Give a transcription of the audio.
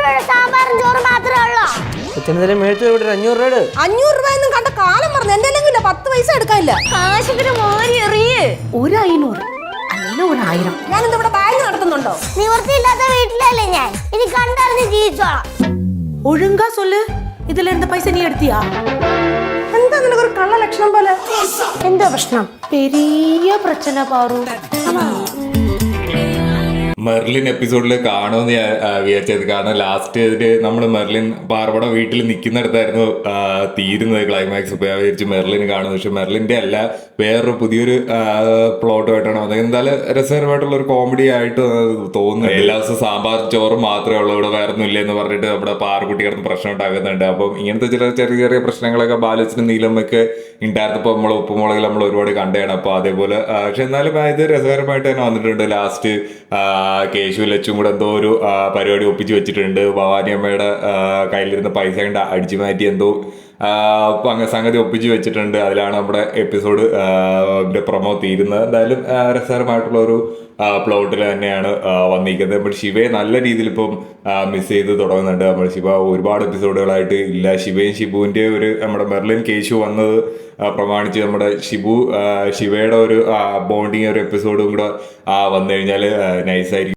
രൂപയുടെ സാമ്പാറും ചോറ് മാത്രമേ ഉള്ളൂ. കൊച്ചിനെ മേടിച്ചു ഇവിടെ 500 രൂപ. 500 രൂപ ഒന്നും കണ്ട കാലം പറഞ്ഞു. എന്റെ 10 പൈസ എടുക്കാനില്ല. കാശിന് മോരി എറിയേ. 500 അല്ലെങ്കിൽ 1000. ഞാനെന്താ ഇവിടെ ബാഗ് നടത്തുന്നുണ്ടോ? നിവൃത്തിയില്ലാത്ത വീട്ടിലല്ലേ ഞാൻ. ഇനി കണ്ടറിഞ്ഞ് ജീവിച്ചോളാം. ഒഴുങ്കാ സൊല്ല്. ഇതിൽ എന്താ പൈസ നീ എടുത്തിയാ? എന്താ നിനക്കൊരു കള്ള ലക്ഷണം പോലെ? എന്തോ പ്രശ്നം? പെരിയ പ്രശ്ന പാറു. മെർലിൻ എപ്പിസോഡിൽ കാണുമെന്ന് ഞാൻ വിചാരിച്ചത്. കാരണം ലാസ്റ്റ് നമ്മൾ മെർലിൻ പാർവട വീട്ടിൽ നിൽക്കുന്നിടത്തായിരുന്നു തീരുന്നത് ക്ലൈമാക്സ്. ഇപ്പോൾ ഞാൻ വിചാരിച്ചു മെർലിൻ കാണുന്നു. പക്ഷെ മെർലിൻ്റെ അല്ല, വേറൊരു പുതിയൊരു പ്ലോട്ടുമായിട്ടാണ് വന്നത്. എന്തായാലും രസകരമായിട്ടുള്ള ഒരു കോമഡി ആയിട്ട് തോന്നുന്നു. എല്ലാ ദിവസവും സാമ്പാർ ചോറ് മാത്രമേ ഉള്ളൂ, ഇവിടെ വേറെ ഒന്നും ഇല്ലെന്ന് പറഞ്ഞിട്ട് നമ്മുടെ പാറക്കുട്ടി കിടന്ന് പ്രശ്നം ഉണ്ടാക്കുന്നുണ്ട്. അപ്പം ഇങ്ങനത്തെ ചില ചെറിയ ചെറിയ പ്രശ്നങ്ങളൊക്കെ ബാലൻസിനും നീലമൊക്കെ ഉണ്ടായിരുന്നപ്പോൾ നമ്മൾ ഉപ്പുമുളകിൽ നമ്മൾ ഒരുപാട് കണ്ടതാണ്. അപ്പോൾ അതേപോലെ പക്ഷെ എന്നാലും ഇത് രസകരമായിട്ട് തന്നെ വന്നിട്ടുണ്ട്. ലാസ്റ്റ് കേശു ലച്ചും കൂടെ എന്തോ ഒരു പരിപാടി ഒപ്പിച്ച് വെച്ചിട്ടുണ്ട്. ഭവാനി അമ്മയുടെ കയ്യിലിരുന്ന പൈസ കണ്ട് അടിച്ചു മാറ്റി എന്തോ സംഗതി ഒപ്പിച്ച് വെച്ചിട്ടുണ്ട്. അതിലാണ് നമ്മുടെ എപ്പിസോഡ് പ്രൊമോ തീരുന്നത്. എന്തായാലും രസകരമായിട്ടുള്ള ഒരു പ്ലോട്ടിൽ തന്നെയാണ് വന്നിരിക്കുന്നത്. നമ്മൾ ശിവയെ നല്ല രീതിയിൽ ഇപ്പം മിസ് ചെയ്ത് തുടങ്ങുന്നുണ്ട്. നമ്മൾ ശിവ ഒരുപാട് എപ്പിസോഡുകളായിട്ട് ഇല്ല. ശിവയും ഷിബുവിൻ്റെ ഒരു നമ്മുടെ മെർലിൻ കേശു വന്നത് പ്രമാണിച്ച് നമ്മുടെ ശിവയുടെ ഒരു ബോണ്ടിങ് ഒരു എപ്പിസോഡും കൂടെ വന്നു കഴിഞ്ഞാൽ നൈസായിരിക്കും.